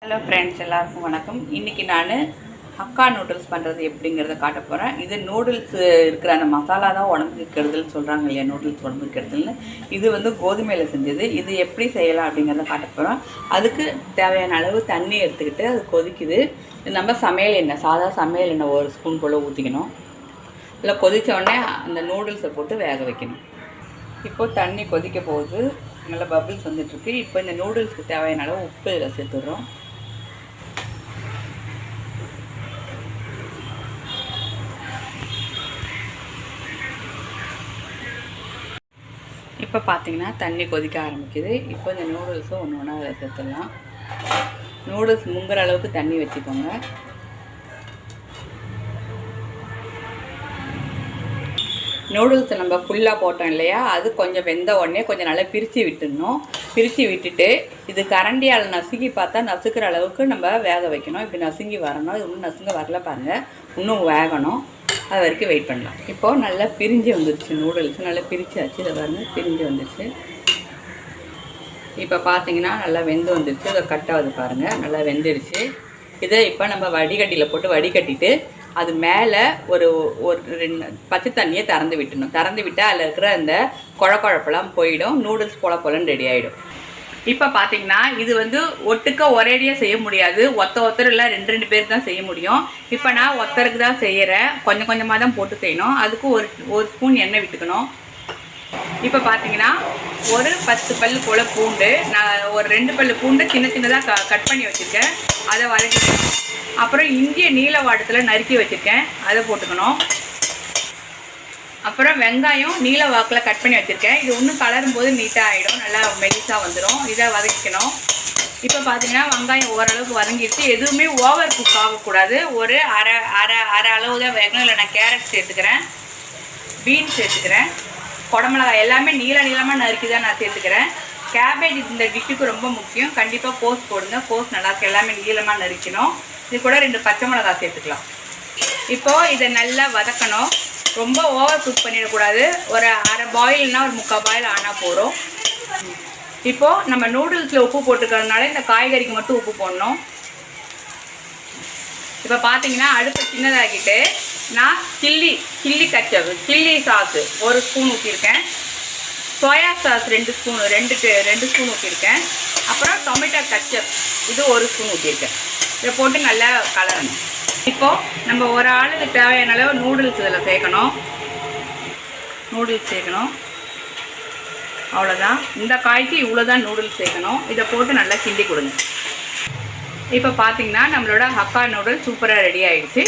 Hello friends, எல்லாருக்கும் வணக்கம். இன்றைக்கி நான் ஹக்கா நூடுல்ஸ் பண்ணுறது எப்படிங்கிறத காட்ட போகிறேன். இது நூடுல்ஸ் இருக்கிற அந்த மசாலா தான் உடம்புக்கு கெடுதல் சொல்கிறாங்க இல்லையா, நூடுல்ஸ் உடம்புக்கு கெடுதல்னு. இது வந்து கோதுமையில் செஞ்சது. இது எப்படி செய்யலாம் அப்படிங்கிறத காட்ட போகிறோம். அதுக்கு தேவையான அளவு தண்ணி எடுத்துக்கிட்டு அது கொதிக்குது. நம்ம சமையல் எண்ணெய், சாதா சமையல் எண்ணெய் ஒரு ஸ்பூன் போல் ஊற்றிக்கணும். இல்லை கொதித்த உடனே அந்த நூடுல்ஸை போட்டு வேக வைக்கணும். இப்போது தண்ணி கொதிக்க போகுது, நல்லா பபிள்ஸ் வந்துட்டுருக்கு. இப்போ இந்த நூடுல்ஸுக்கு தேவையான அளவு உப்பு இதில் சேர்த்துடுறோம். இப்போ பார்த்தீங்கன்னா தண்ணி கொதிக்க ஆரம்பிக்குது. இப்போ இந்த நூடுல்ஸும் ஒன்று ஒன்றா அதில் சேர்த்துடலாம். நூடுல்ஸ் முங்குற அளவுக்கு தண்ணி வச்சுக்கோங்க. நூடுல்ஸ் நம்ம ஃபுல்லாக போட்டோம் இல்லையா, அது கொஞ்சம் வெந்த உடனே கொஞ்சம் நல்லா பிரித்து விட்டுடணும். பிரித்து விட்டுட்டு இது கரண்டியால் நசுக்கி பார்த்தா நசுக்கிற அளவுக்கு நம்ம வேக வைக்கணும். இப்படி நசுங்கி வரணும். இது இன்னும் நசுங்க வரல பாருங்கள், இன்னும் வேகணும். அது வரைக்கும் வெயிட் பண்ணலாம். இப்போது நல்லா பிரிஞ்சு வந்துடுச்சு, நூடுல்ஸ் நல்லா பிரிச்சாச்சு. இதை பாருங்கள், பிரிஞ்சு வந்துடுச்சு. இப்போ பார்த்தீங்கன்னா நல்லா வெந்து வந்துடுச்சு. இதை கட்டாவது பாருங்கள், நல்லா வெந்துடுச்சு. இதை இப்போ நம்ம வடிகட்டியில் போட்டு வடிகட்டிட்டு அது மேலே ஒரு 2 பச்சை தண்ணியை திறந்து விட்டுணும். திறந்து விட்டால் அதில் இருக்கிற அந்த குழப்பெல்லாம் போயிடும். நூடுல்ஸ் போலன்னு ரெடி ஆகிடும். இப்போ பார்த்தீங்கன்னா இது வந்து ஒட்டுக்க ஒரேடியாக செய்ய முடியாது. ஒருத்தர் இல்லை 2 பேருக்கு தான் செய்ய முடியும். இப்போ நான் ஒருத்தருக்கு தான் செய்கிறேன். கொஞ்சம் கொஞ்சமாக தான் போட்டு செய்யணும். அதுக்கு ஒரு ஸ்பூன் எண்ணெய் விட்டுக்கணும். இப்போ பார்த்தீங்கன்னா ஒரு 10 பல் போல் பூண்டு, நான் ஒரு 2 பல் பூண்டு சின்னதாக கட் பண்ணி வச்சுருக்கேன். அதை வதக்கிக்கணும். அப்புறம் இஞ்சியை நீல வாட்டத்தில் நறுக்கி வச்சுருக்கேன், அதை போட்டுக்கணும். அப்புறம் வெங்காயம் நீல வாக்கில் கட் பண்ணி வச்சுருக்கேன். இது இன்னும் கலரும் போது நீட்டாக ஆகிடும், நல்லா மெலிசாக வந்துடும். இதை வதக்கிக்கணும். இப்போ பார்த்தீங்கன்னா வெங்காயம் ஓரளவுக்கு வதங்கிடுச்சு. எதுவுமே ஓவர் குக் ஆகக்கூடாது. ஒரு அரை அளவு தான் வேகணும். இல்லை நான் கேரட் சேர்த்துக்கிறேன், பீன்ஸ் சேர்த்துக்கிறேன், குடமிளகாய் எல்லாமே நீளமாக நறுக்கி தான் நான் சேர்த்துக்கிறேன். கேபேஜ் இந்த டிஷ்ஷுக்கு ரொம்ப முக்கியம். கண்டிப்பாக கோஸ் போடுங்க, கோஸ் நல்லாயிருக்கு. எல்லாமே நீளமாக நறுக்கணும். இது கூட 2 பச்சை மிளகாய் சேர்த்துக்கலாம். இப்போது இதை நல்லா வதக்கணும். ரொம்ப ஓவர் குக் பண்ணிடக்கூடாது. ஒரு அரை பாயில்னால் ஒரு 3/4 பாயில் ஆனால் போகிறோம். இப்போது நம்ம நூடுல்ஸில் உப்பு போட்டுக்கிறதுனால இந்த காய்கறிக்கு மட்டும் உப்பு போடணும். இப்போ பார்த்தீங்கன்னா அடுப்பு சின்னதாகிட்டு நான் chilli ketchup chilli sauce 1 spoon ஊற்றிருக்கேன். சோயா சாஸ் 2 ஸ்பூன் ஊற்றிருக்கேன். அப்புறம் டொமேட்டோ கச்சப் இது 1 ஸ்பூன் ஊற்றிருக்கேன். இதை போட்டு நல்லா கலரணும். இப்போது நம்ம ஒரு ஆளுக்கு தேவையான அளவு நூடுல்ஸ் இதில் சேர்க்கணும். அவ்வளோதான். இந்த காய்க்கு இவ்வளோ தான் நூடுல்ஸ் சேர்க்கணும். இதை போட்டு நல்லா கிண்டி கொடுங்க. இப்போ பார்த்தீங்கன்னா நம்மளோட ஹக்கா நூடுல்ஸ் சூப்பராக ரெடி ஆகிடுச்சு.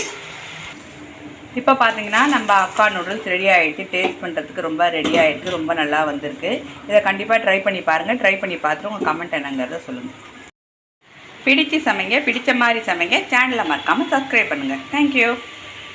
இப்போ பார்த்தீங்கன்னா நம்ம ஹக்கா நூடுல்ஸ் ரெடி ஆகிடுச்சு. டேஸ்ட் பண்ணுறதுக்கு ரொம்ப ரெடி ஆகிடுச்சு. ரொம்ப நல்லா வந்திருக்கு. இதை கண்டிப்பாக ட்ரை பண்ணி பாருங்கள். ட்ரை பண்ணி பார்த்துட்டு உங்கள் கமெண்ட் என்னங்கிறத சொல்லுங்கள். பிடிச்ச மாதிரி சமைங்க. சேனலை மறக்காமல் சப்ஸ்கிரைப் பண்ணுங்கள். தேங்க்யூ.